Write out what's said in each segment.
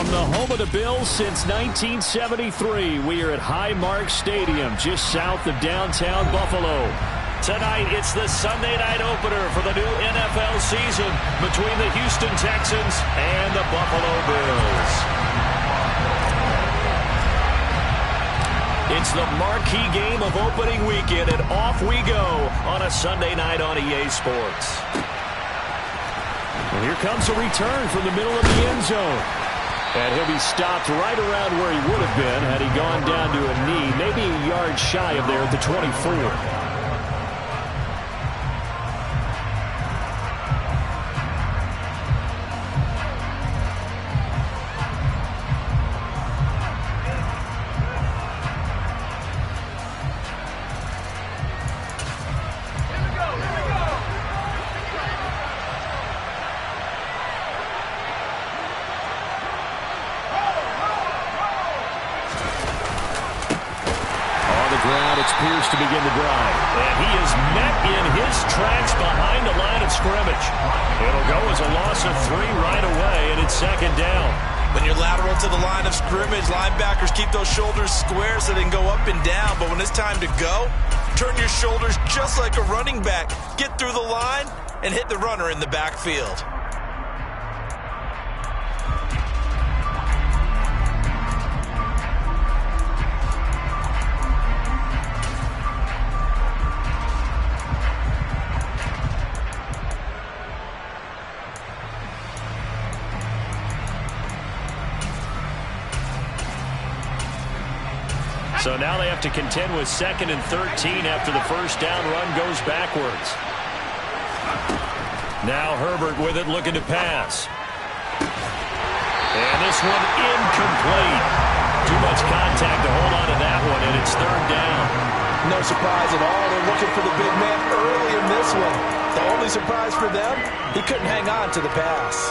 From the home of the Bills since 1973, we are at Highmark Stadium, just south of downtown Buffalo. Tonight, it's the Sunday night opener for the new NFL season between the Houston Texans and the Buffalo Bills. It's the marquee game of opening weekend, and off we go on a Sunday night on EA Sports. And here comes a return from the middle of the end zone. And he'll be stopped right around where he would have been had he gone down to a knee, maybe a yard shy of there at the 24. Pierce to begin the drive. And he is met in his tracks behind the line of scrimmage. It'll go as a loss of 3 right away, and it's second down. When you're lateral to the line of scrimmage, linebackers keep those shoulders square so they can go up and down. But when it's time to go, turn your shoulders just like a running back. Get through the line and hit the runner in the backfield. So now they have to contend with 2nd and 13 after the first down run goes backwards. Now Herbert with it, looking to pass. And this one incomplete. Too much contact to hold on to that one, and it's 3rd down. No surprise at all. They're looking for the big man early in this one. The only surprise for them, he couldn't hang on to the pass.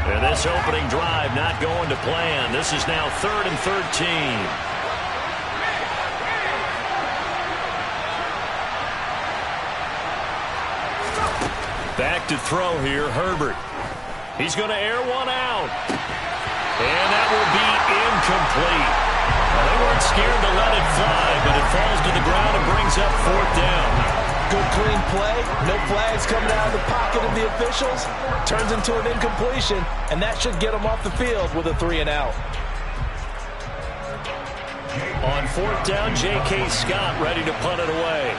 And this opening drive not going to plan. This is now 3rd and 13. Back to throw here, Herbert. He's going to air one out. And that will be incomplete. Well, they weren't scared to let it fly, but it falls to the ground and brings up 4th down. Good clean play. No flags coming out of the pocket of the officials. Turns into an incompletion, and that should get them off the field with a 3 and out. On 4th down, J.K. Scott ready to punt it away.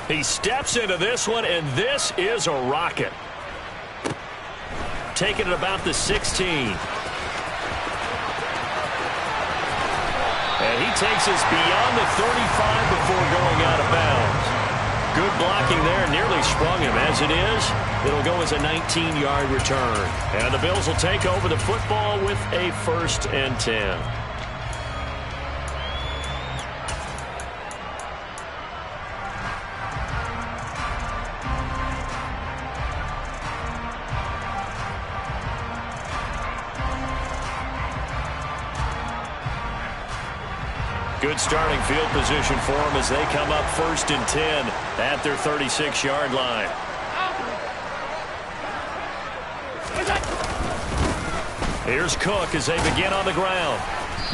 He steps into this one, and this is a rocket. Taking it about the 16. And he takes us beyond the 35 before going out of bounds. Good blocking there, nearly sprung him. As it is, it'll go as a 19-yard return. And the Bills will take over the football with a 1st and 10. Good starting field position for them as they come up 1st and 10 at their 36-yard line. Here's Cook as they begin on the ground.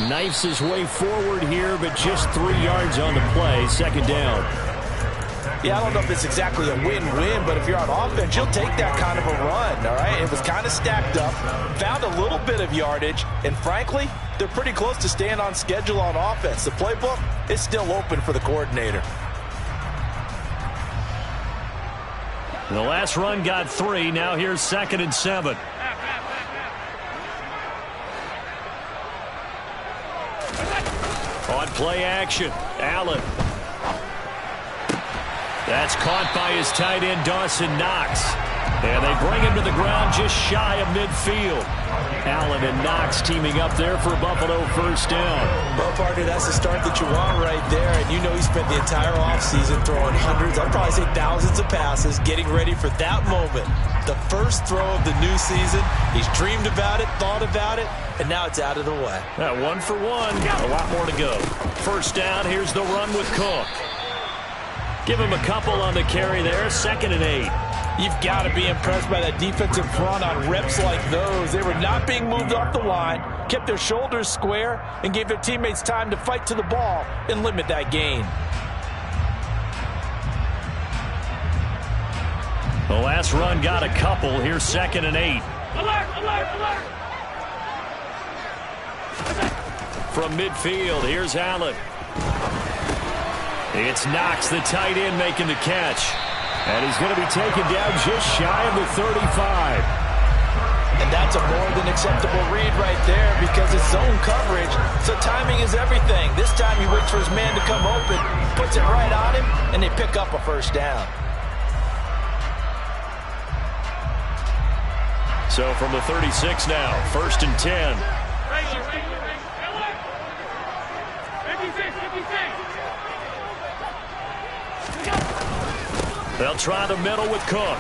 Knifes his way forward here, but just 3 yards on the play. 2nd down. Yeah, I don't know if it's exactly a win-win, but if you're on offense, you'll take that kind of a run, all right? It was kind of stacked up, found a little bit of yardage, and frankly, they're pretty close to staying on schedule on offense. The playbook is still open for the coordinator. The last run got 3. Now here's 2nd and 7. On play action, Allen. That's caught by his tight end, Dawson Knox. And they bring him to the ground just shy of midfield. Allen and Knox teaming up there for a Buffalo first down. Well, partner, that's the start that you want right there. And you know he spent the entire offseason throwing hundreds, I'd probably say thousands of passes, getting ready for that moment. The first throw of the new season. He's dreamed about it, thought about it, and now it's out of the way. 1 for 1. A lot more to go. First down, here's the run with Cook. Give him a couple on the carry there. 2nd and 8. You've got to be impressed by that defensive front on reps like those. They were not being moved off the line, kept their shoulders square, and gave their teammates time to fight to the ball and limit that gain. The last run got a couple. Here's 2nd and 8. Alert, alert, alert. From midfield, here's Allen. It's Knox, the tight end, making the catch. And he's going to be taken down just shy of the 35. And that's a more than acceptable read right there because it's zone coverage, so timing is everything. This time he waits for his man to come open, puts it right on him, and they pick up a first down. So from the 36 now, 1st and 10. They'll try the middle with Cook.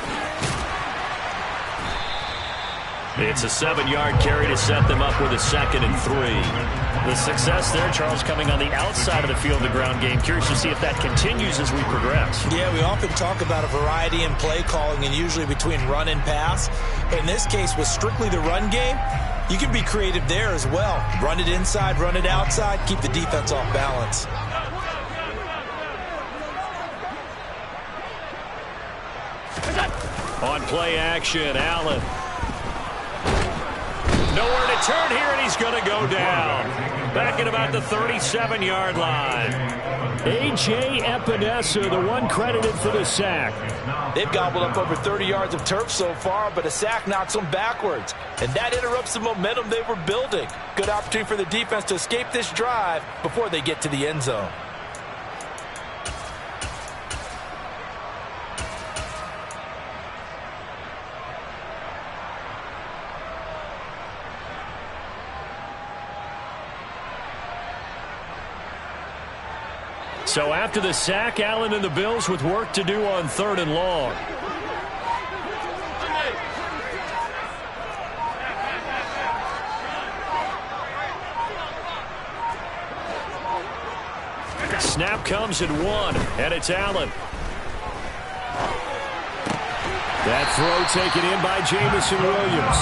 It's a 7-yard carry to set them up with a 2nd and 3. The success there, Charles, coming on the outside of the field of the ground game. Curious to see if that continues as we progress. Yeah, we often talk about a variety in play calling and usually between run and pass. But in this case, with strictly the run game, you can be creative there as well. Run it inside, run it outside, keep the defense off balance. On play action, Allen. Nowhere to turn here, and he's going to go down. Back at about the 37-yard line. A.J. Epinesa, the one credited for the sack. They've gobbled up over 30 yards of turf so far, but a sack knocks them backwards. And that interrupts the momentum they were building. Good opportunity for the defense to escape this drive before they get to the end zone. So after the sack, Allen and the Bills with work to do on 3rd and long. Snap comes at 1, and it's Allen. That throw taken in by Jameson Williams.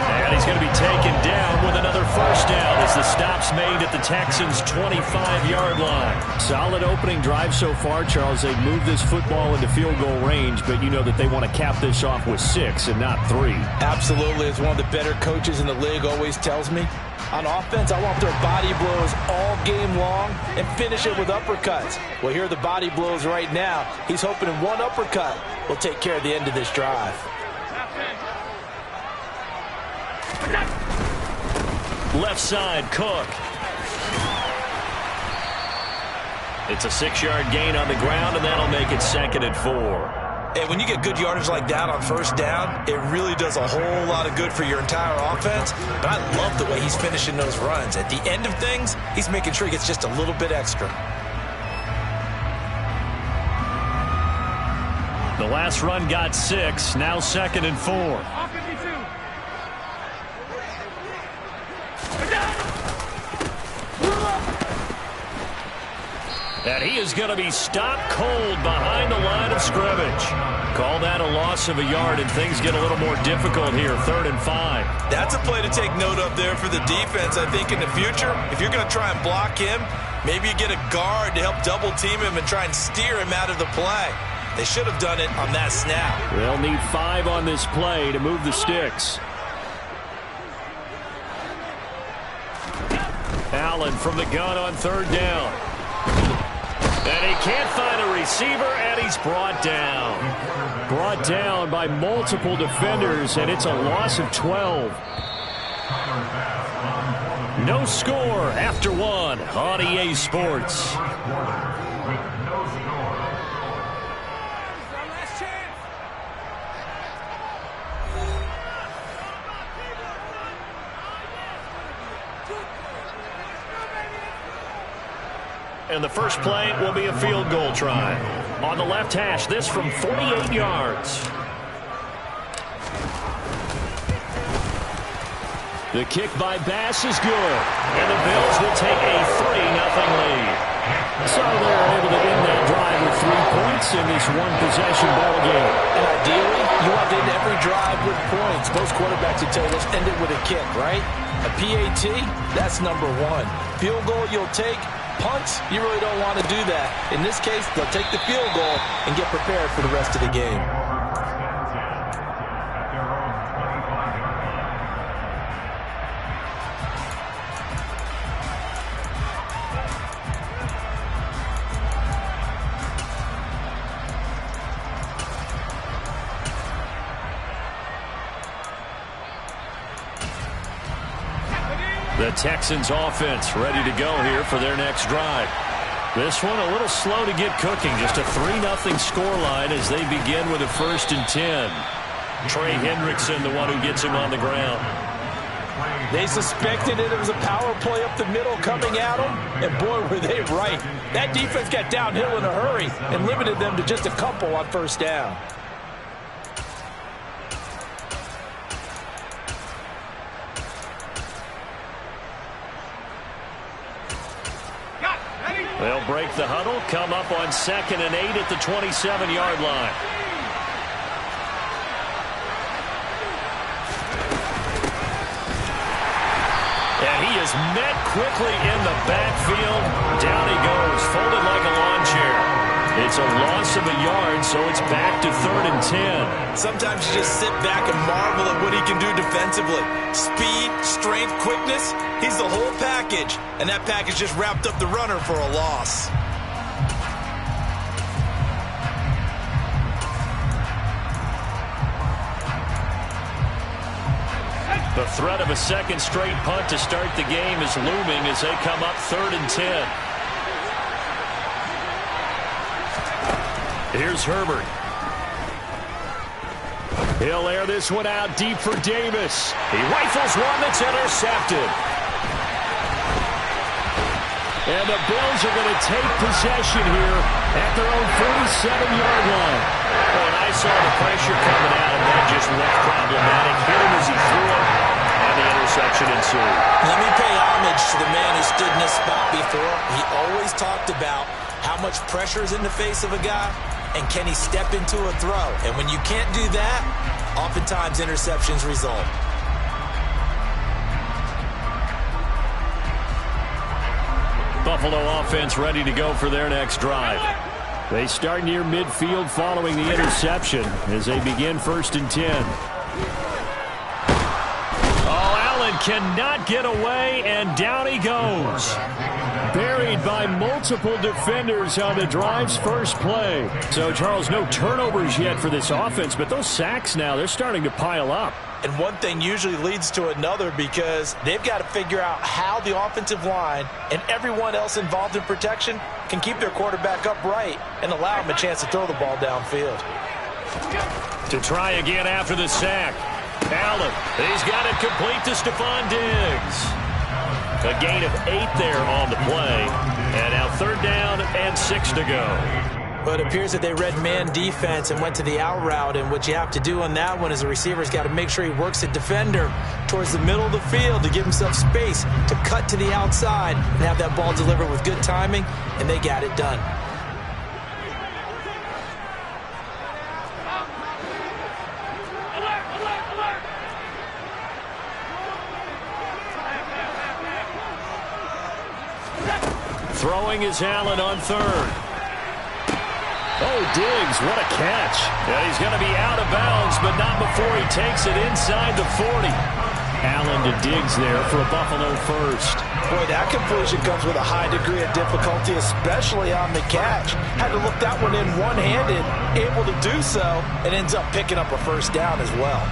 And he's going to be taken down with another first down as the stop's made at the Texans' 25-yard line. Solid opening drive so far, Charles. They've moved this football into field goal range, but you know that they want to cap this off with 6 and not 3. Absolutely. As one of the better coaches in the league always tells me, on offense, I want their body blows all game long and finish it with uppercuts. Well, here are the body blows right now. He's hoping in one uppercut will take care of the end of this drive. Left side, Cook. It's a 6-yard gain on the ground, and that'll make it 2nd and 4. And when you get good yardage like that on first down, it really does a whole lot of good for your entire offense. But I love the way he's finishing those runs. At the end of things, he's making sure he gets just a little bit extra. The last run got 6, now 2nd and 4. And he is going to be stopped cold behind the line of scrimmage. Call that a loss of a yard, and things get a little more difficult here, 3rd and 5. That's a play to take note of there for the defense. I think in the future, if you're going to try and block him, maybe you get a guard to help double team him and try and steer him out of the play. They should have done it on that snap. They'll need 5 on this play to move the sticks. Allen from the gun on 3rd down. And he can't find a receiver, and he's brought down. Brought down by multiple defenders, and it's a loss of 12. No score after 1 on EA Sports. and the first play will be a field goal try. On the left hash, this from 48 yards. The kick by Bass is good, and the Bills will take a 3-0 lead. So they're able to end that drive with 3 points in this one-possession ball game. And ideally, you want to end every drive with points. Most quarterbacks would tell you, let's end it with a kick, right? A PAT, that's number 1. Field goal you'll take. Punts, you really don't want to do that. In this case, they'll take the field goal and get prepared for the rest of the game. The Texans offense ready to go here for their next drive. This one a little slow to get cooking. Just a 3-0 scoreline as they begin with a 1st and 10. Trey Hendrickson, the one who gets him on the ground. They suspected it was a power play up the middle coming at them, and boy, were they right. That defense got downhill in a hurry and limited them to just a couple on 1st down. They'll break the huddle, come up on 2nd and 8 at the 27-yard line. And he is met quickly in the backfield. Down he goes, folded like a lawn chair. It's a loss of a yard, so it's back to 3rd and 10. Sometimes you just sit back and marvel at what he can do defensively. Speed, strength, quickness, he's the whole package. And that package just wrapped up the runner for a loss. The threat of a second straight punt to start the game is looming as they come up 3rd and 10. Here's Herbert. He'll air this one out deep for Davis. He rifles one that's intercepted. And the Bills are going to take possession here at their own 47-yard line. When I saw the pressure coming at him, that just looked problematic. Hit him as he threw it, and the interception ensued. Let me pay homage to the man who stood in this spot before. He always talked about how much pressure is in the face of a guy, and can he step into a throw? And when you can't do that, oftentimes interceptions result. Buffalo offense ready to go for their next drive. They start near midfield following the interception as they begin 1st and 10. Oh, Allen cannot get away, and down he goes. Buried by multiple defenders on the drive's first play. So, Charles, no turnovers yet for this offense, but those sacks now, they're starting to pile up. And one thing usually leads to another because they've got to figure out how the offensive line and everyone else involved in protection can keep their quarterback upright and allow him a chance to throw the ball downfield. To try again after the sack. Allen, he's got it complete to Stephon Diggs. A gain of 8 there on the play. And now 3rd down and 6 to go. But it appears that they read man defense and went to the out route. And what you have to do on that one is the receiver's got to make sure he works the defender towards the middle of the field to give himself space to cut to the outside and have that ball delivered with good timing. And they got it done. Throwing is Allen on 3rd. Oh, Diggs, what a catch. Yeah, he's going to be out of bounds, but not before he takes it inside the 40. Allen to Diggs there for a Buffalo first. Boy, that completion comes with a high degree of difficulty, especially on the catch. Had to look that one in one-handed, able to do so, and ends up picking up a 1st down as well.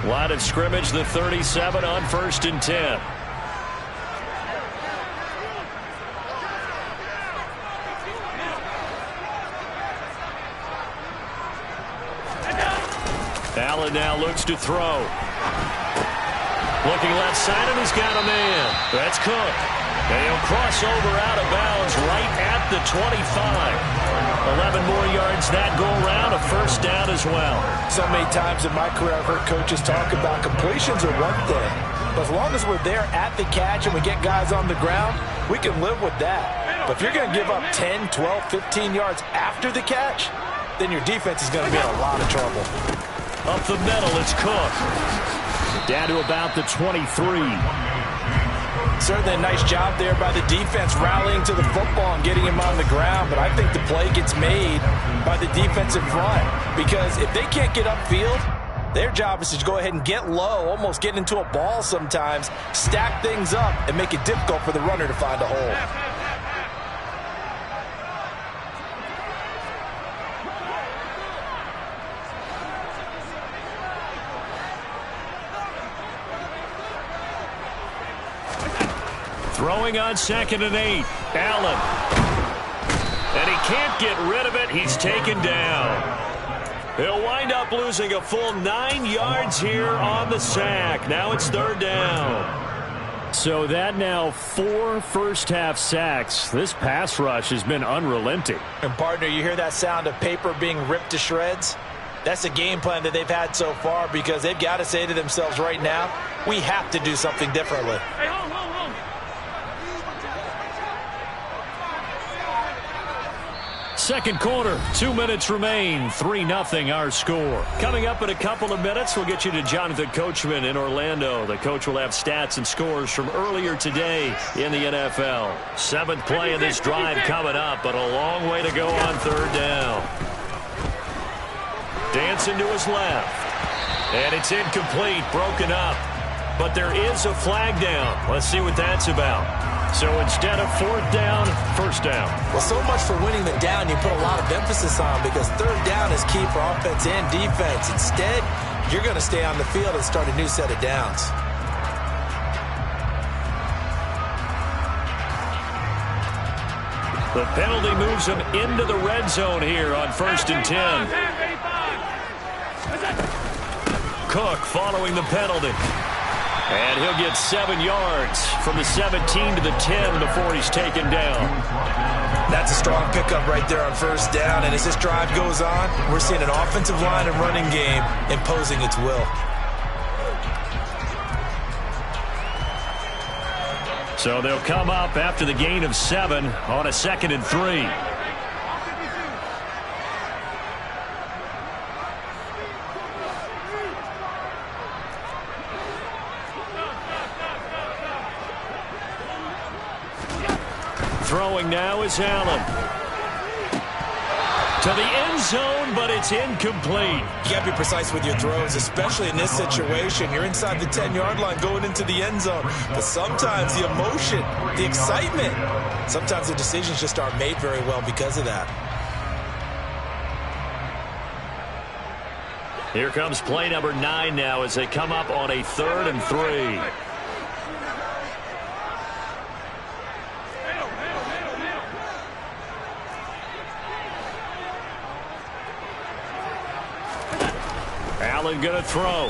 Line of scrimmage, the 37 on 1st and 10. Allen now looks to throw. Looking left side, and he's got a man. That's Cook. And he'll cross over out of bounds right at the 25. 11 more yards that go around, a first down as well. So many times in my career I've heard coaches talk about completions are one thing. But as long as we're there at the catch and we get guys on the ground, we can live with that. But if you're going to give up 10, 12, 15 yards after the catch, then your defense is going to be in a lot of trouble. Up the middle, it's Cook. Down to about the 23. Certainly a nice job there by the defense rallying to the football and getting him on the ground. But I think the play gets made by the defensive front. Because if they can't get upfield, their job is to go ahead and get low, almost get into a ball sometimes, stack things up, and make it difficult for the runner to find a hole. Throwing on 2nd and 8. Allen. And he can't get rid of it. He's taken down. He'll wind up losing a full 9 yards here on the sack. Now it's 3rd down. So that now 4 first-half sacks. This pass rush has been unrelenting. And, partner, you hear that sound of paper being ripped to shreds? That's the game plan that they've had so far because they've got to say to themselves right now, we have to do something differently. Second quarter, 2 minutes remain, 3-0 our score. Coming up in a couple of minutes, we'll get you to Jonathan Coachman in Orlando. The coach will have stats and scores from earlier today in the NFL. 7th play of this drive coming up, but a long way to go on 3rd down. Dancing to his left. And it's incomplete, broken up. But there is a flag down. Let's see what that's about. So instead of 4th down, 1st down. Well, so much for winning the down you put a lot of emphasis on because 3rd down is key for offense and defense. Instead, you're going to stay on the field and start a new set of downs. The penalty moves him into the red zone here on 1st and 10. Cook following the penalty. And he'll get 7 yards from the 17 to the 10 before he's taken down. That's a strong pickup right there on 1st down. And as this drive goes on, we're seeing an offensive line and running game imposing its will. So they'll come up after the gain of 7 on a 2nd and 3. Throwing now is Allen. To the end zone, but it's incomplete. You got to be precise with your throws, especially in this situation. You're inside the 10-yard line going into the end zone. But sometimes the emotion, the excitement, sometimes the decisions just aren't made very well because of that. Here comes play number 9 now as they come up on a 3rd and 3. Allen going to throw.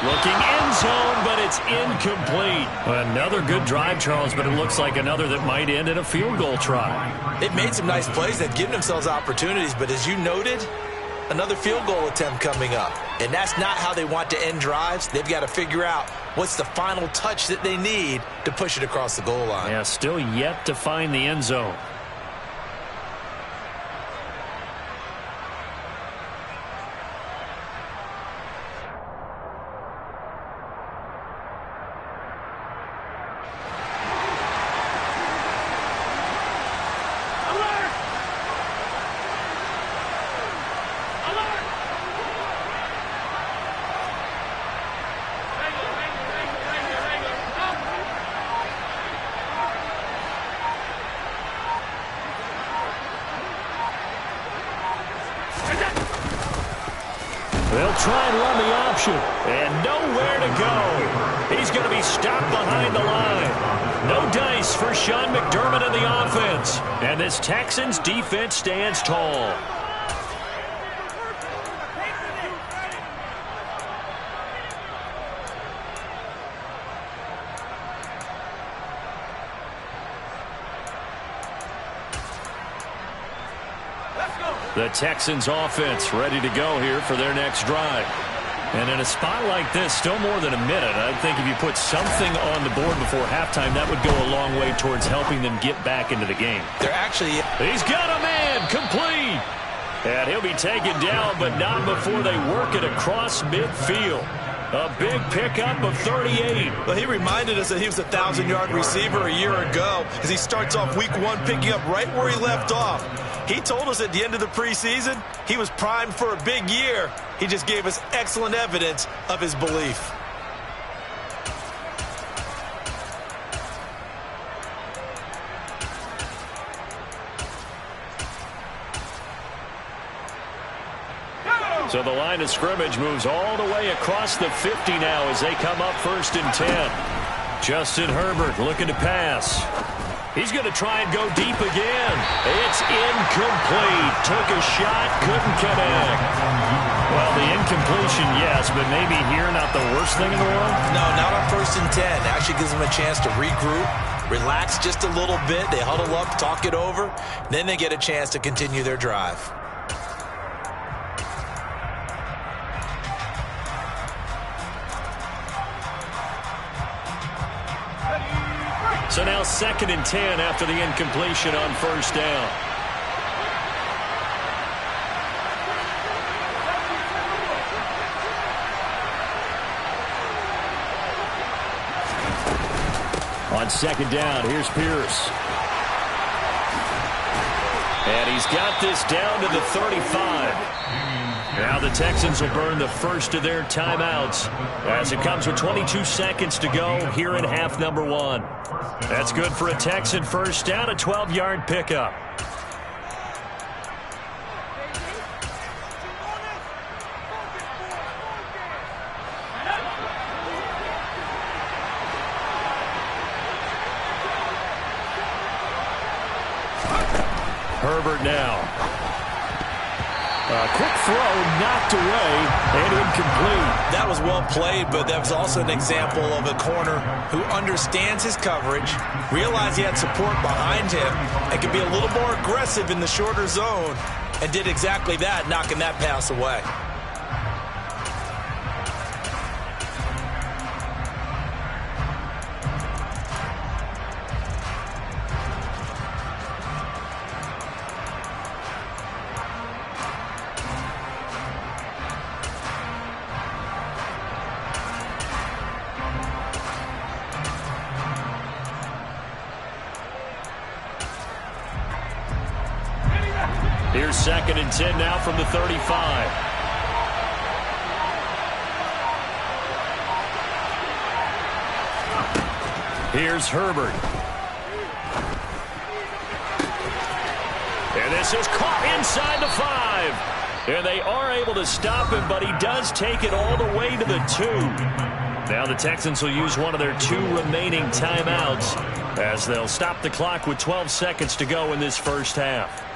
Looking end zone, but it's incomplete. Another good drive, Charles, but it looks like another that might end in a field goal try. They've made some nice plays. They've given themselves opportunities, but as you noted, another field goal attempt coming up. And that's not how they want to end drives. They've got to figure out what's the final touch that they need to push it across the goal line. Yeah, still yet to find the end zone. They'll try and run the option, and nowhere to go. He's going to be stopped behind the line. No dice for Sean McDermott in the offense, and this Texans defense stands tall. The Texans offense ready to go here for their next drive. And in a spot like this, still more than a minute, I think if you put something on the board before halftime, that would go a long way towards helping them get back into the game. He's got a man, complete. And he'll be taken down, but not before they work it across midfield. A big pickup of 38. Well, he reminded us that he was a 1,000-yard receiver a year ago as he starts off week 1 picking up right where he left off. He told us at the end of the preseason he was primed for a big year. He just gave us excellent evidence of his belief. So the line of scrimmage moves all the way across the 50 now as they come up 1st and 10. Justin Herbert looking to pass. He's going to try and go deep again. It's incomplete. Took a shot, couldn't connect. Well, the incompletion, yes, but maybe here not the worst thing in the world? No, not on 1st and 10. Actually gives them a chance to regroup, relax just a little bit. They huddle up, talk it over. Then they get a chance to continue their drive. So now 2nd and 10 after the incompletion on 1st down. On 2nd down, here's Pierce. And he's got this down to the 35. Now the Texans will burn the first of their timeouts as it comes with 22 seconds to go here in half number 1. That's good for a Texan first down, a 12-yard pickup. Herbert now. A quick throw knocked away and incomplete. That was well played, but that was also an example of a corner who understands his coverage, realized he had support behind him, and could be a little more aggressive in the shorter zone, and did exactly that, knocking that pass away. Here's 2nd and 10 now from the 35. Here's Herbert. And this is caught inside the 5. And they are able to stop him, but he does take it all the way to the 2. Now the Texans will use one of their 2 remaining timeouts as they'll stop the clock with 12 seconds to go in this first half.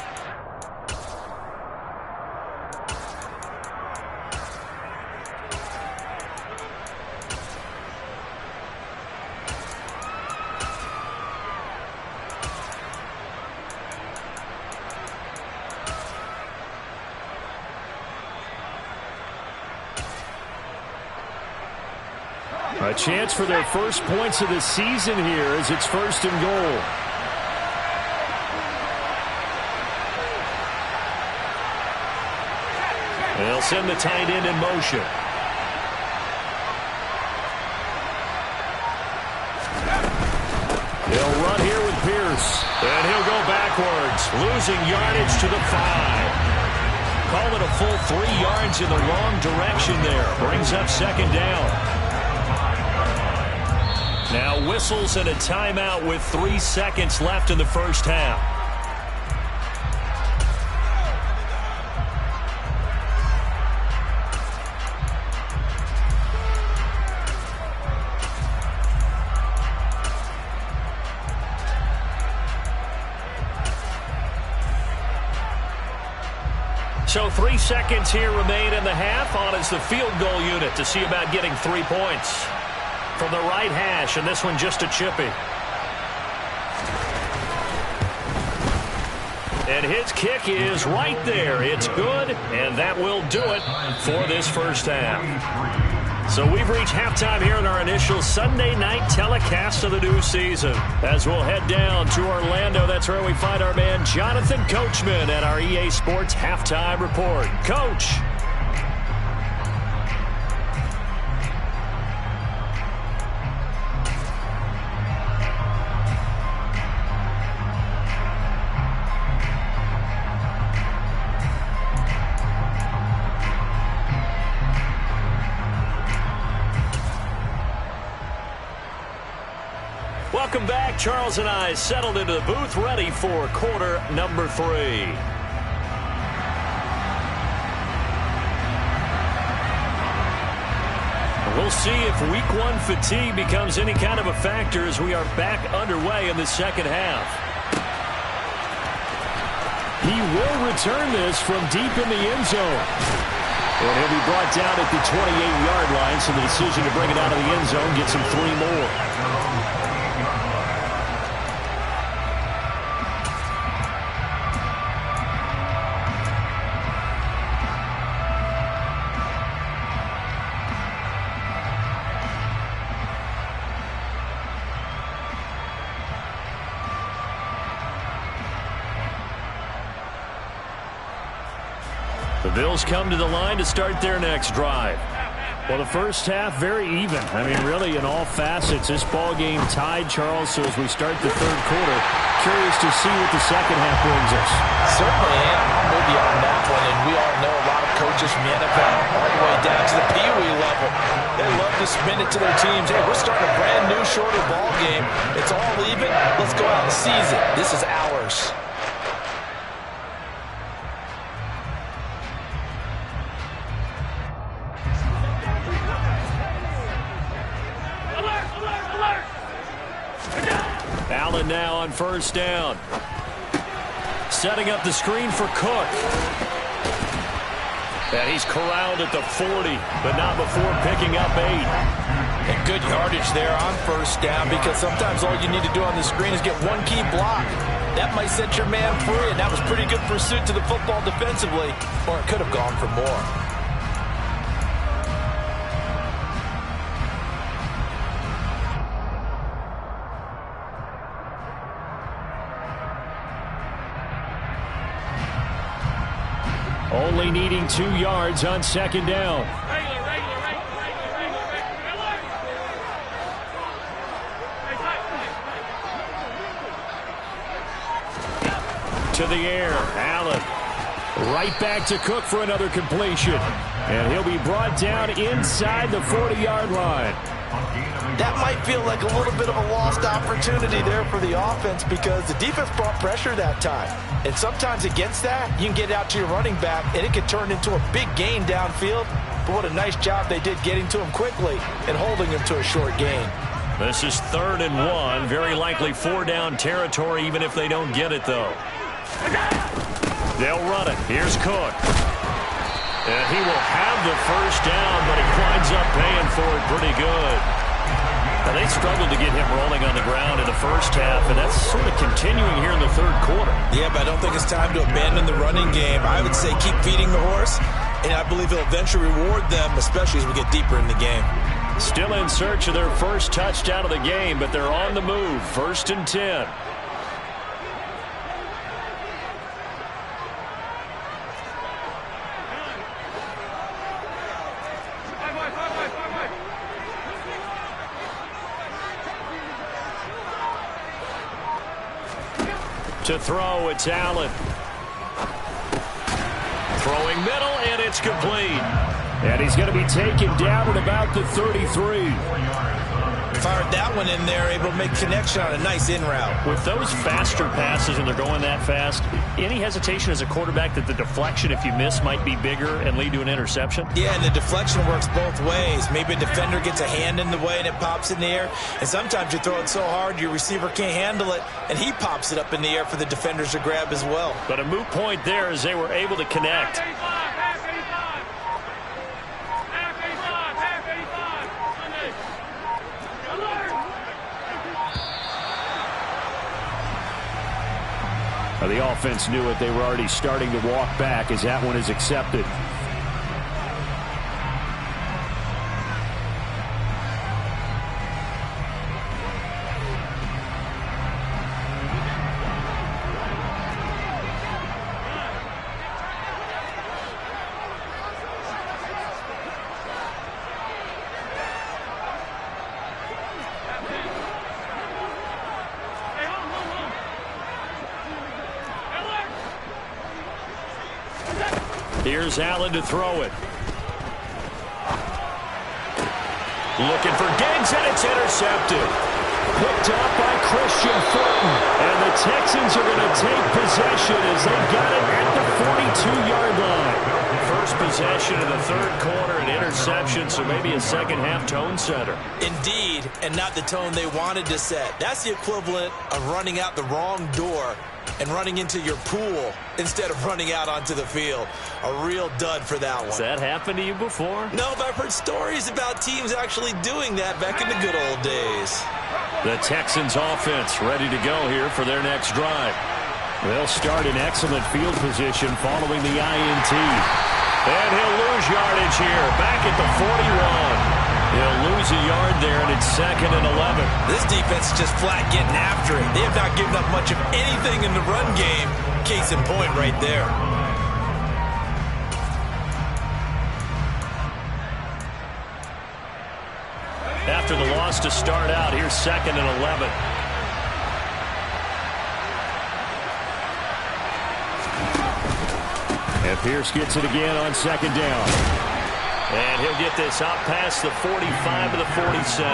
A chance for their first points of the season here as it's 1st and goal. They'll send the tight end in motion. They'll run here with Pierce. And he'll go backwards, losing yardage to the 5. Call it a full 3 yards in the wrong direction there. Brings up 2nd down. Now whistles and a timeout with 3 seconds left in the first half. So 3 seconds here remain in the half on as the field goal unit to see about getting 3 points. From the right hash, and this one just a chippy. And his kick is right there. It's good, and that will do it for this first half. So we've reached halftime here in our initial Sunday night telecast of the new season. As we'll head down to Orlando, that's where we find our man Jonathan Coachman at our EA Sports Halftime Report. Coach. Welcome back. Charles and I settled into the booth, ready for quarter number 3. We'll see if week 1 fatigue becomes any kind of a factor as we are back underway in the second half. He will return this from deep in the end zone. And he'll be brought down at the 28-yard line, so the decision to bring it out of the end zone gets him 3 more. The Bills come to the line to start their next drive. Well, the first half, very even. I mean, really, in all facets, this ball game tied, Charles. So as we start the third quarter, curious to see what the second half brings us. Certainly am. I'm with you on that one. And we all know a lot of coaches from the NFL all the way down to the Pee Wee level. They love to spin it to their teams. Hey, we're starting a brand new, shorter ball game. It's all even. Let's go out and seize it. This is ours. Allen now on first down. Setting up the screen for Cook. And he's corralled at the 40, but not before picking up 8. And good yardage there on first down, because sometimes all you need to do on the screen is get one key block. That might set your man free, and that was pretty good pursuit to the football defensively, or it could have gone for more. Only needing 2 yards on second down. To the air, Allen. Right back to Cook for another completion. And he'll be brought down inside the 40-yard line. That might feel like a little bit of a lost opportunity there for the offense, because the defense brought pressure that time. And sometimes against that, you can get out to your running back, and it can turn into a big gain downfield. But what a nice job they did getting to him quickly and holding him to a short gain. This is 3rd and 1. Very likely 4-down territory, even if they don't get it, though. They'll run it. Here's Cook. And he will have the first down, but he winds up paying for it pretty good. Now, they struggled to get him rolling on the ground in the first half, and that's sort of continuing here in the third quarter. Yeah, but I don't think it's time to abandon the running game. I would say keep feeding the horse, and I believe he'll eventually reward them, especially as we get deeper in the game. Still in search of their first touchdown of the game, but they're on the move. 1st and 10. To throw, it's Allen. Throwing middle, and it's complete. And he's going to be taken down at about the 33. Fired that one in there, able to make connection on a nice in route. With those faster passes and they're going that fast, any hesitation as a quarterback that the deflection, if you miss, might be bigger and lead to an interception? Yeah, and the deflection works both ways. Maybe a defender gets a hand in the way and it pops in the air. And sometimes you throw it so hard your receiver can't handle it, and he pops it up in the air for the defenders to grab as well. But a moot point there as they were able to connect. The offense knew it. They were already starting to walk back as that one is accepted. Here's Allen to throw it. Looking for Diggs, and it's intercepted. Picked up by Christian Fulton. And the Texans are going to take possession as they got it at the 42-yard line. First possession of the third quarter, an interception, so maybe a second-half tone setter. Indeed, and not the tone they wanted to set. That's the equivalent of running out the wrong door and running into your pool instead of running out onto the field. A real dud for that one. Has that happened to you before? No, but I've heard stories about teams actually doing that back in the good old days. The Texans offense ready to go here for their next drive. They'll start in excellent field position following the INT. And he'll lose yardage here, back at the 41. He'll lose a yard there, and it's 2nd and 11. This defense is just flat getting after it. They have not given up much of anything in the run game. Case in point right there. After the loss to start out, here's 2nd and 11. And Pierce gets it again on 2nd down. And he'll get this out past the 45 to the 47.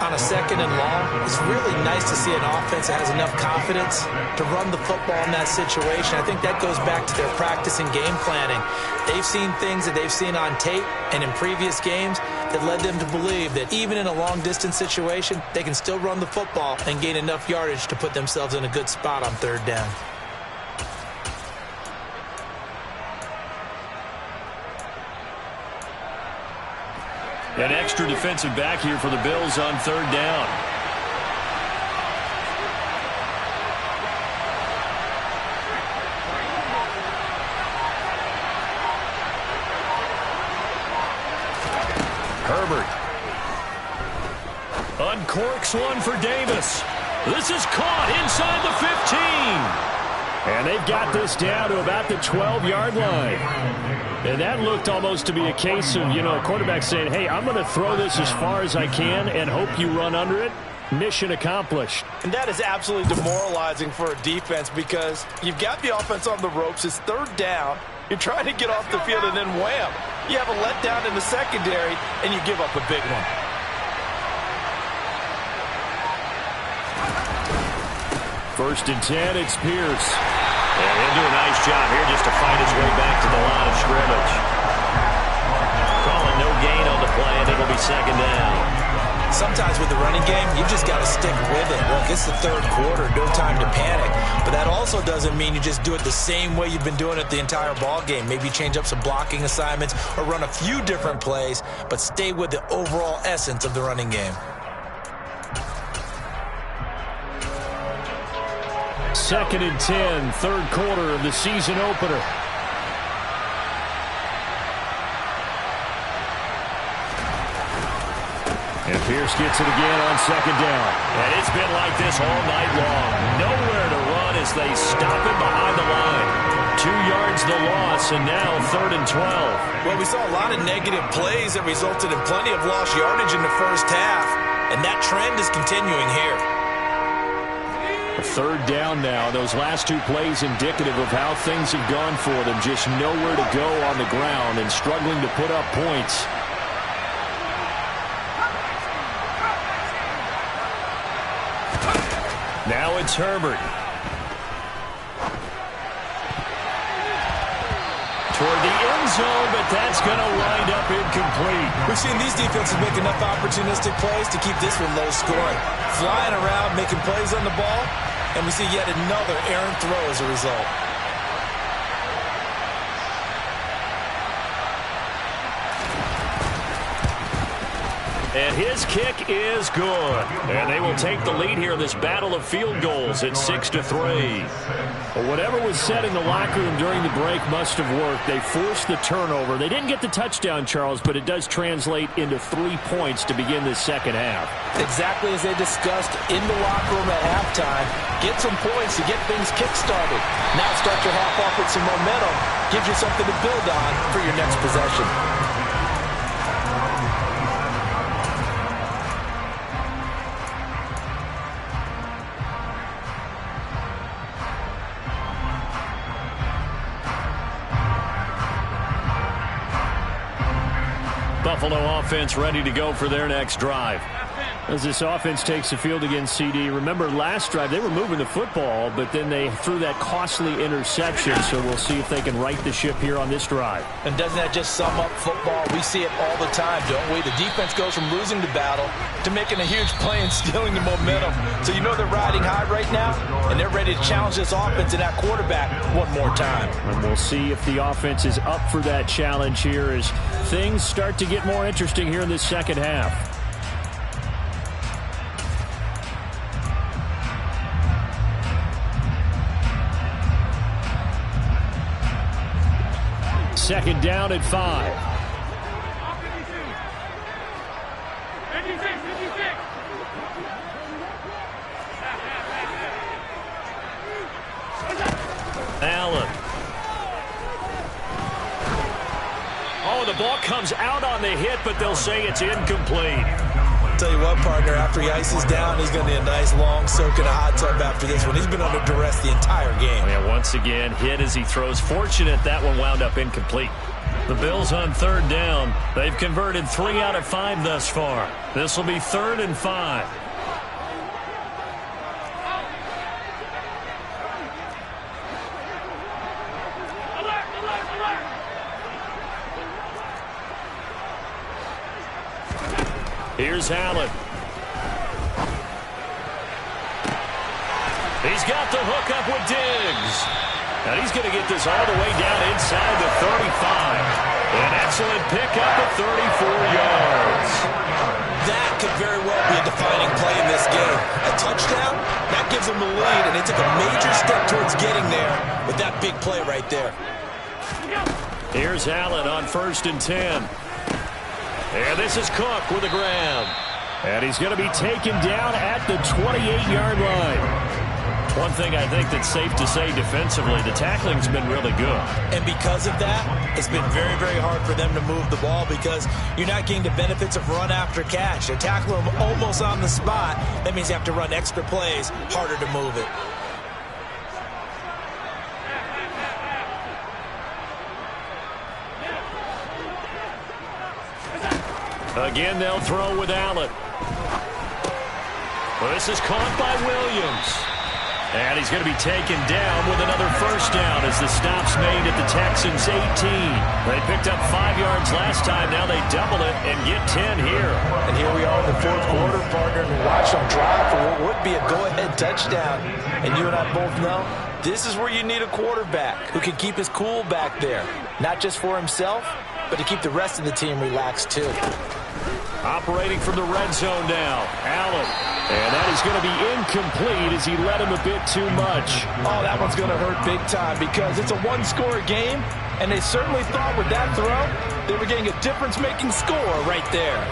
On a 2nd and long, it's really nice to see an offense that has enough confidence to run the football in that situation. I think that goes back to their practice and game planning. They've seen things that they've seen on tape and in previous games that led them to believe that even in a long-distance situation, they can still run the football and gain enough yardage to put themselves in a good spot on 3rd down. An extra defensive back here for the Bills on 3rd down. Herbert. Uncorks one for Davis. This is caught inside the 15. And they've got this down to about the 12-yard line. And that looked almost to be a case of, a quarterback saying, hey, I'm going to throw this as far as I can and hope you run under it. Mission accomplished. And that is absolutely demoralizing for a defense because you've got the offense on the ropes. It's 3rd down. You're trying to get off the field, and then wham, you have a letdown in the secondary, and you give up a big one. First and 10, it's Pierce. And he'll do a nice job here just to find his way back to the line of scrimmage. Calling no gain on the play, and it'll be 2nd down. Sometimes with the running game, you just got to stick with it. Look, it's the 3rd quarter, no time to panic. But that also doesn't mean you just do it the same way you've been doing it the entire ball game. Maybe change up some blocking assignments or run a few different plays, but stay with the overall essence of the running game. 2nd and 10, 3rd quarter of the season opener. And Pierce gets it again on 2nd down. And it's been like this all night long. Nowhere to run as they stop him behind the line. 2 yards the loss, and now 3rd and 12. Well, we saw a lot of negative plays that resulted in plenty of lost yardage in the first half, and that trend is continuing here. 3rd down now. Those last 2 plays indicative of how things have gone for them. Just nowhere to go on the ground and struggling to put up points. Now it's Herbert. Toward the end zone, but that's going to wind up incomplete. We've seen these defenses make enough opportunistic plays to keep this one low scoring. Flying around, making plays on the ball, and we see yet another errant throw as a result. And his kick is good. And they will take the lead here in this battle of field goals at 6-3. Well, whatever was said in the locker room during the break must have worked. They forced the turnover. They didn't get the touchdown, Charles, but it does translate into 3 points to begin this second half. Exactly as they discussed in the locker room at halftime. Get some points to get things kick-started. Now start your half off with some momentum. Gives you something to build on for your next possession. Buffalo offense ready to go for their next drive. As this offense takes the field against CD, remember last drive they were moving the football, but then they threw that costly interception, so we'll see if they can right the ship here on this drive. And doesn't that just sum up football? We see it all the time, don't we? The defense goes from losing the battle to making a huge play and stealing the momentum. So you know they're riding high right now, and they're ready to challenge this offense and that quarterback one more time. And we'll see if the offense is up for that challenge here as things start to get more interesting here in this second half. Second down at 5. Allen. Oh, the ball comes out on the hit, but they'll say it's incomplete. Tell you what, partner, after he ices down, he's going to need a nice long soak in a hot tub after this one. He's been under duress the entire game. Yeah, once again, hit as he throws. Fortunate that one wound up incomplete. The Bills on third down. They've converted 3 out of 5 thus far. This will be 3rd and 5. Here's Allen. He's got the hook up with Diggs. And he's going to get this all the way down inside the 35. An excellent pickup at 34 yards. That could very well be a defining play in this game. A touchdown, that gives them the lead, and they took a major step towards getting there with that big play right there. Here's Allen on 1st and 10. And this is Cook with a grab. And he's going to be taken down at the 28-yard line. One thing I think that's safe to say defensively, the tackling's been really good. And because of that, it's been very, very hard for them to move the ball because you're not getting the benefits of run after catch. They tackle them almost on the spot. That means you have to run extra plays, harder to move it. Again, they'll throw with Allen. Well, this is caught by Williams. And he's going to be taken down with another first down as the stop's made at the Texans' 18. They picked up 5 yards last time. Now they double it and get 10 here. And here we are in the 4th quarter, partner, and watch them drive for what would be a go-ahead touchdown. And you and I both know this is where you need a quarterback who can keep his cool back there. Not just for himself, but to keep the rest of the team relaxed too. Operating from the red zone now, Allen. And that is going to be incomplete as he led him a bit too much. Oh, that one's going to hurt big time because it's a one-score game, and they certainly thought with that throw they were getting a difference-making score right there.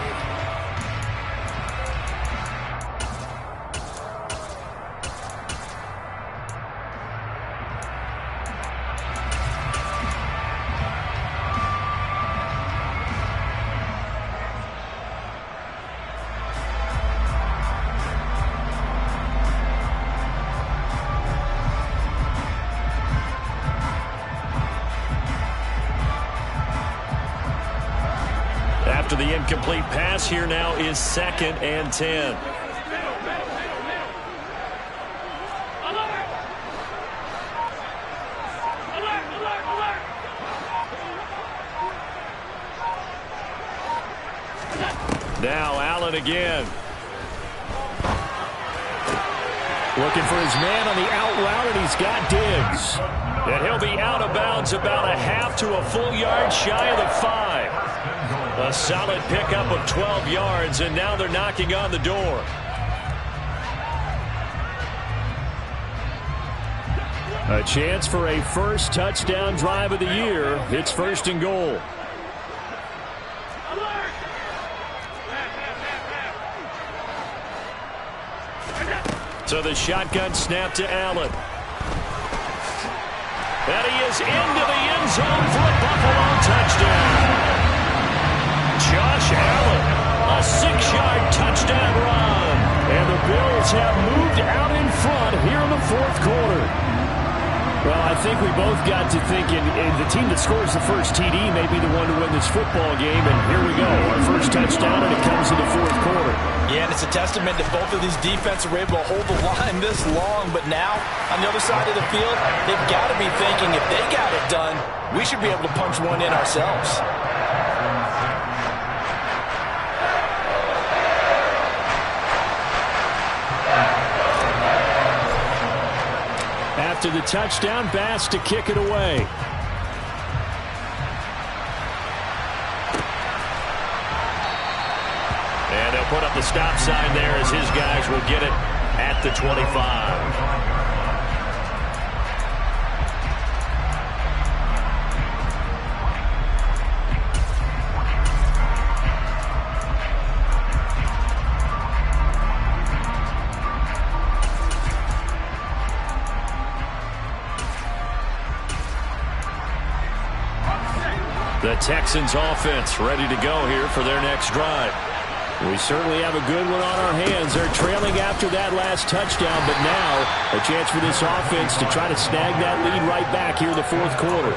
After the incomplete pass, here now is 2nd and 10. Now Allen again. Looking for his man on the out route, and he's got Diggs. And he'll be out of bounds about a half to a full yard shy of the 5. A solid pickup of 12 yards, and now they're knocking on the door. A chance for a first touchdown drive of the year. It's 1st and goal. So the shotgun snap to Allen. And he is into the end zone for a Buffalo touchdown. Josh Allen, a 6-yard touchdown run. And the Bills have moved out in front here in the 4th quarter. Well, I think we both got to thinking the team that scores the first TD may be the one to win this football game. And here we go, our first touchdown, and it comes in the 4th quarter. Yeah, and it's a testament that both of these defenses were able to hold the line this long. But now, on the other side of the field, they've got to be thinking if they got it done, we should be able to punch one in ourselves. After the touchdown, Bass to kick it away. And they'll put up the stop sign there as his guys will get it at the 25. The Texans offense ready to go here for their next drive. We certainly have a good one on our hands. They're trailing after that last touchdown, but now a chance for this offense to try to snag that lead right back here in the 4th quarter.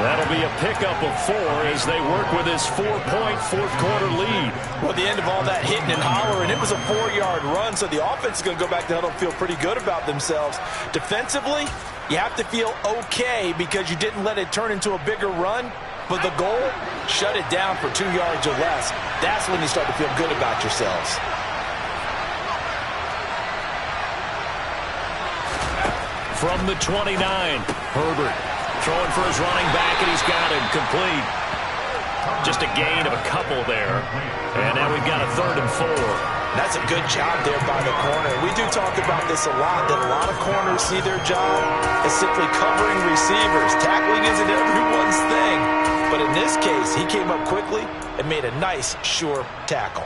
That'll be a pickup of 4 as they work with this 4-point 4th quarter lead. Well, at the end of all that hitting and hollering, it was a 4-yard run, so the offense is going to go back to huddle and feel pretty good about themselves. Defensively, you have to feel okay because you didn't let it turn into a bigger run. But the goal, shut it down for 2 yards or less. That's when you start to feel good about yourselves. From the 29, Herbert throwing for his running back, and he's got him complete. Just a gain of a couple there. And now we've got a 3rd and 4. That's a good job there by the corner. We do talk about this a lot, that a lot of corners see their job as simply covering receivers. Tackling isn't everyone's thing. But in this case, he came up quickly and made a nice, sure tackle.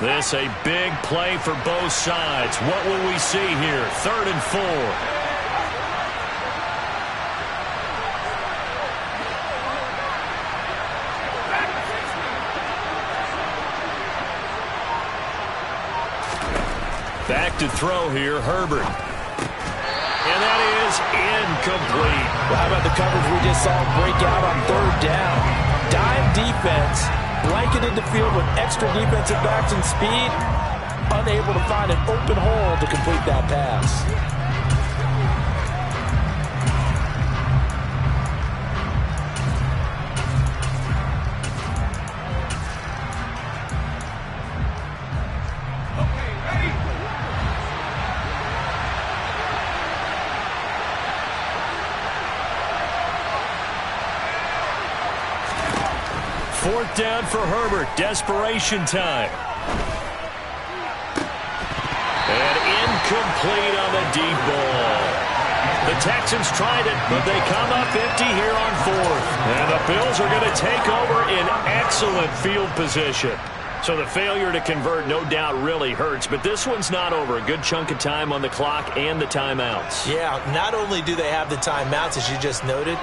This a big play for both sides. What will we see here? 3rd and 4. Back to throw here, Herbert. And that is incomplete. Well, how about the coverage we just saw break out on 3rd down? Dime defense, blanketed the field with extra defensive backs and speed, unable to find an open hole to complete that pass. Fourth down for Herbert. Desperation time. And incomplete on the deep ball. The Texans tried it, but they come up empty here on 4th. And the Bills are going to take over in excellent field position. So the failure to convert no doubt really hurts, but this one's not over. A good chunk of time on the clock and the timeouts. Yeah, not only do they have the timeouts, as you just noted,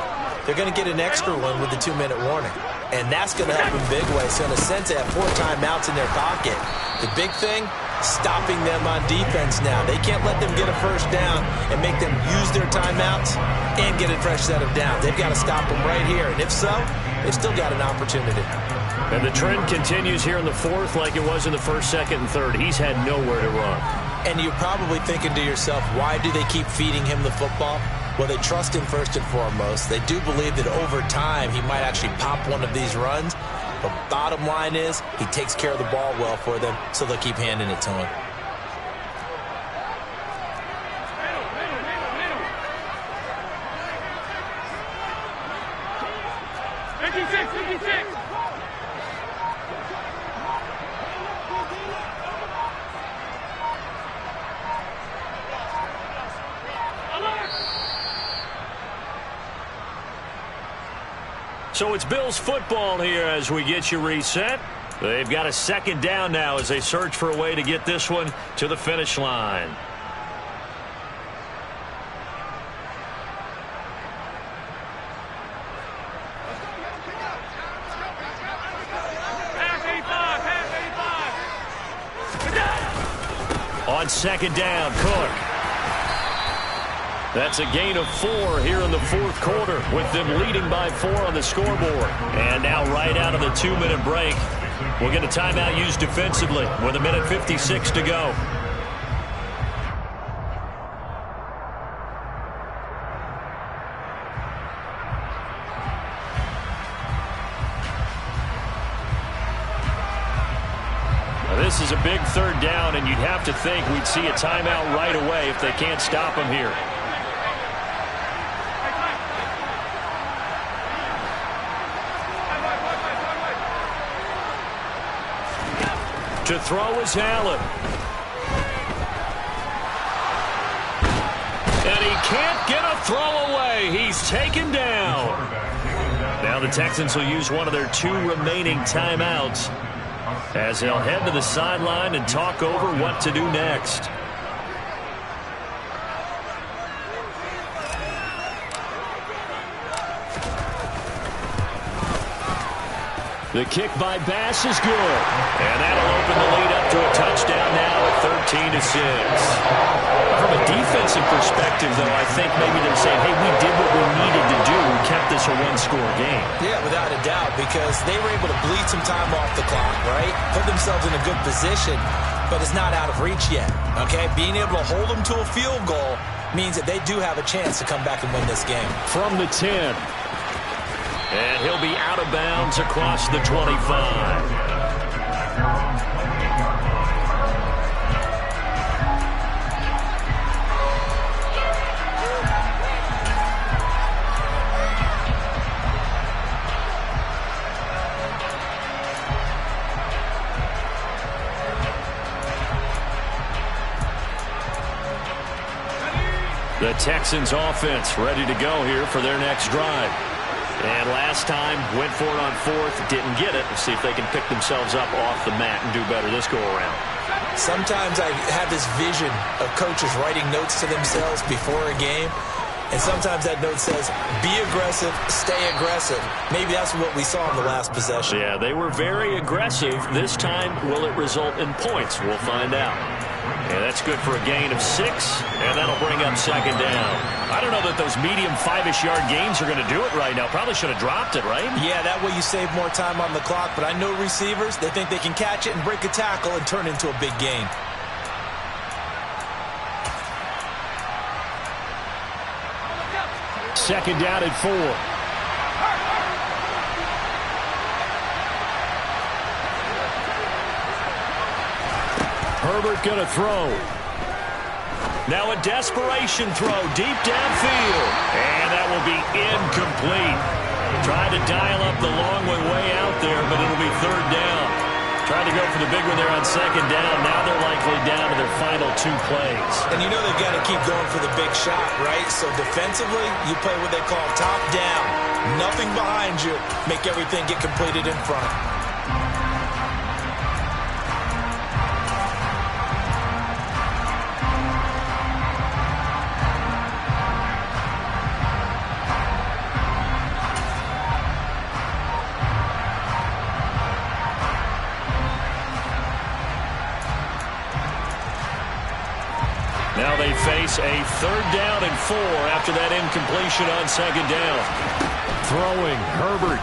they're going to get an extra one with the 2-minute warning. And that's going to help in big ways. So in a sense, they have 4 timeouts in their pocket. The big thing, stopping them on defense now. They can't let them get a first down and make them use their timeouts and get a fresh set of downs. They've got to stop them right here. And if so, they've still got an opportunity. And the trend continues here in the 4th like it was in the 1st, 2nd, and 3rd. He's had nowhere to run. And you're probably thinking to yourself, why do they keep feeding him the football? Well, they trust him first and foremost. They do believe that over time he might actually pop one of these runs. But bottom line is he takes care of the ball well for them, so they'll keep handing it to him. So it's Bills football here as we get you reset. They've got a second down now as they search for a way to get this one to the finish line. On second down, Cook. That's a gain of 4 here in the fourth quarter with them leading by 4 on the scoreboard. And now right out of the 2-minute break, we'll get a timeout used defensively with 1:56 to go. Now, this is a big third down, and you'd have to think we'd see a timeout right away if they can't stop them here. To throw is Allen. And he can't get a throw away. He's taken down. Now the Texans will use one of their 2 remaining timeouts as they'll head to the sideline and talk over what to do next. The kick by Bass is good. And that'll open the lead up to a touchdown now at 13-6. From a defensive perspective, though, I think maybe they're saying, hey, we did what we needed to do. We kept this a one-score game. Yeah, without a doubt, because they were able to bleed some time off the clock, right? Put themselves in a good position, but it's not out of reach yet, okay? Being able to hold them to a field goal means that they do have a chance to come back and win this game. From the 10. And he'll be out of bounds across the 25. The Texans offense ready to go here for their next drive. And last time, went for it on 4th, didn't get it. We'll see if they can pick themselves up off the mat and do better this go-around. Sometimes I have this vision of coaches writing notes to themselves before a game, and sometimes that note says, be aggressive, stay aggressive. Maybe that's what we saw in the last possession. Yeah, they were very aggressive. This time, will it result in points? We'll find out. And that's good for a gain of 6, and that'll bring up second down. I don't know that those medium 5-ish yard gains are going to do it right now. Probably should have dropped it, right? Yeah, that way you save more time on the clock, but I know receivers, they think they can catch it and break a tackle and turn into a big gain. Second down at 4. Herbert going to throw. Now a desperation throw deep downfield. And that will be incomplete. Tried to dial up the long one way out there, but it'll be third down. Tried to go for the big one there on second down. Now they're likely down to their final 2 plays. And you know they've got to keep going for the big shot, right? So defensively, you play what they call top down. Nothing behind you. Make everything get completed in front. Now they face a third down and 4 after that incompletion on second down. Throwing, Herbert.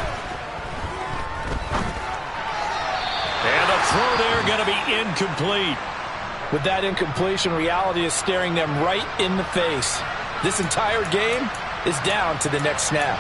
And the throw there going to be incomplete. With that incompletion, reality is staring them right in the face. This entire game is down to the next snap.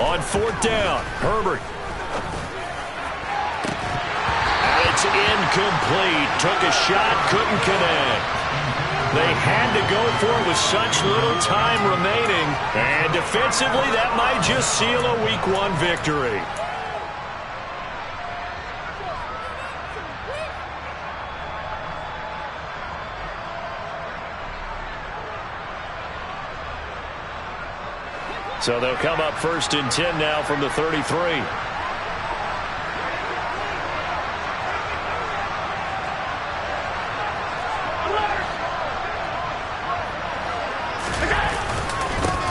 On fourth down, Herbert. And it's incomplete. Took a shot, couldn't connect. They had to go for it with such little time remaining. And defensively, that might just seal a Week 1 victory. So they'll come up 1st and 10 now from the 33.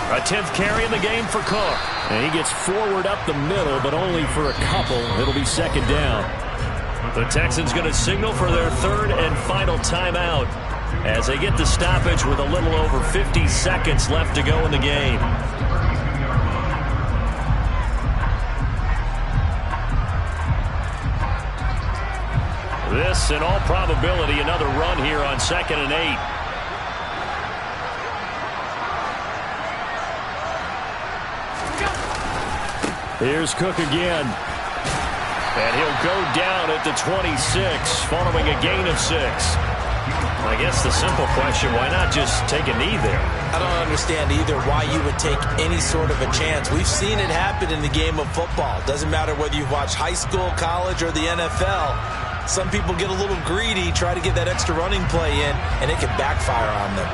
A 10th carry in the game for Cook. And he gets forward up the middle, but only for a couple. It'll be 2nd down. The Texans going to signal for their 3rd and final timeout as they get the stoppage with a little over 50 seconds left to go in the game. This, in all probability, another run here on 2nd and 8. Here's Cook again. And he'll go down at the 26, following a gain of 6. I guess the simple question, why not just take a knee there? I don't understand either why you would take any sort of a chance. We've seen it happen in the game of football. Doesn't matter whether you've watched high school, college, or the NFL. Some people get a little greedy, try to get that extra running play in, and it can backfire on them.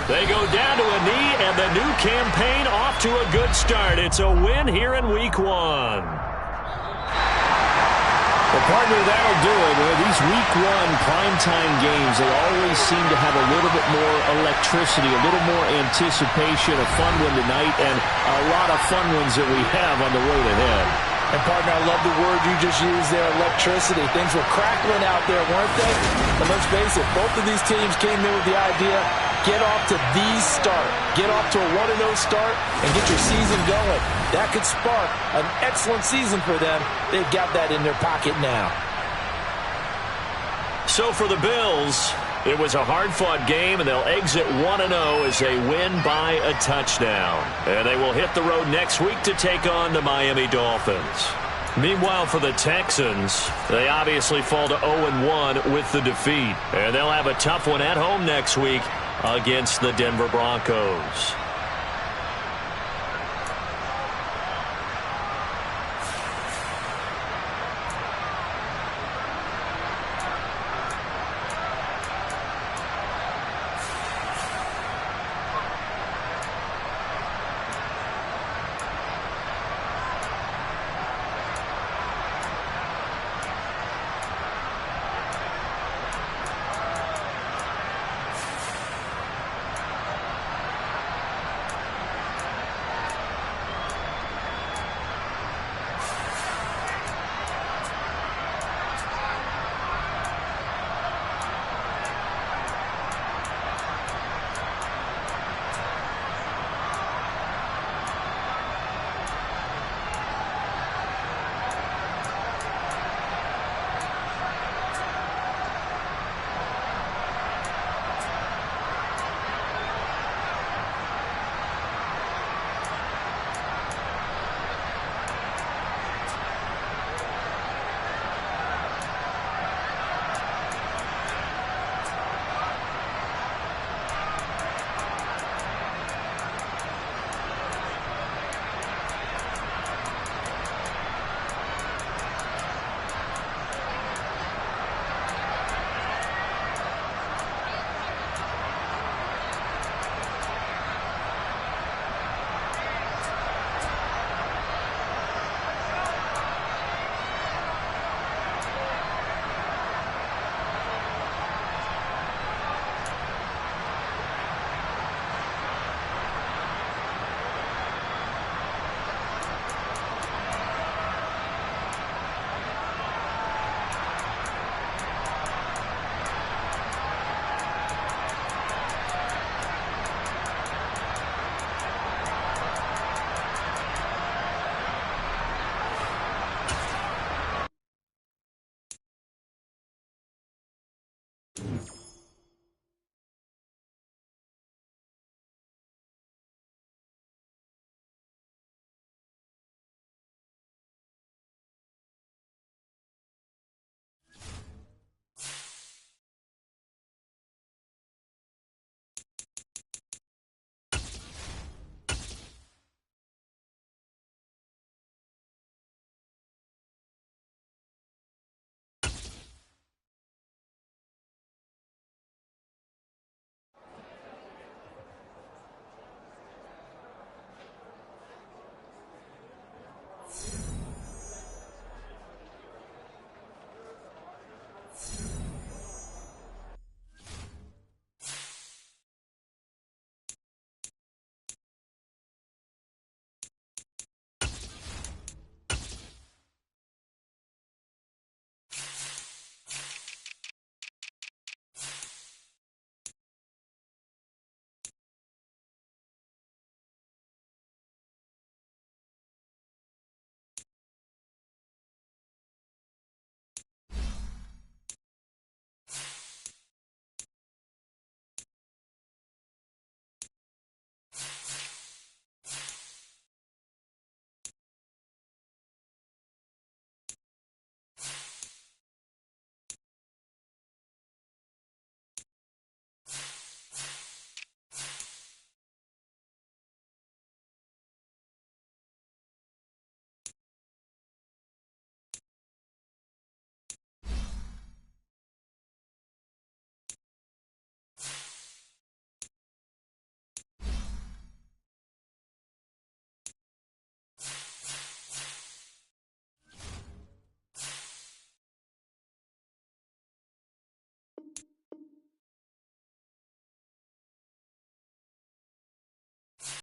They go down to a knee, and the new campaign off to a good start. It's a win here in Week 1. Well, partner, that'll do it. These Week 1 primetime games, they always seem to have a little bit more electricity, a little more anticipation, a fun one tonight, and a lot of fun ones that we have on the road ahead. And, partner, I love the word you just used there, electricity. Things were crackling out there, weren't they? And let's face it, both of these teams came in with the idea, get off to the start. Get off to a 1-0 start and get your season going. That could spark an excellent season for them. They've got that in their pocket now. So for the Bills, it was a hard-fought game, and they'll exit 1-0 as they win by a touchdown. And they will hit the road next week to take on the Miami Dolphins. Meanwhile, for the Texans, they obviously fall to 0-1 with the defeat. And they'll have a tough one at home next week against the Denver Broncos.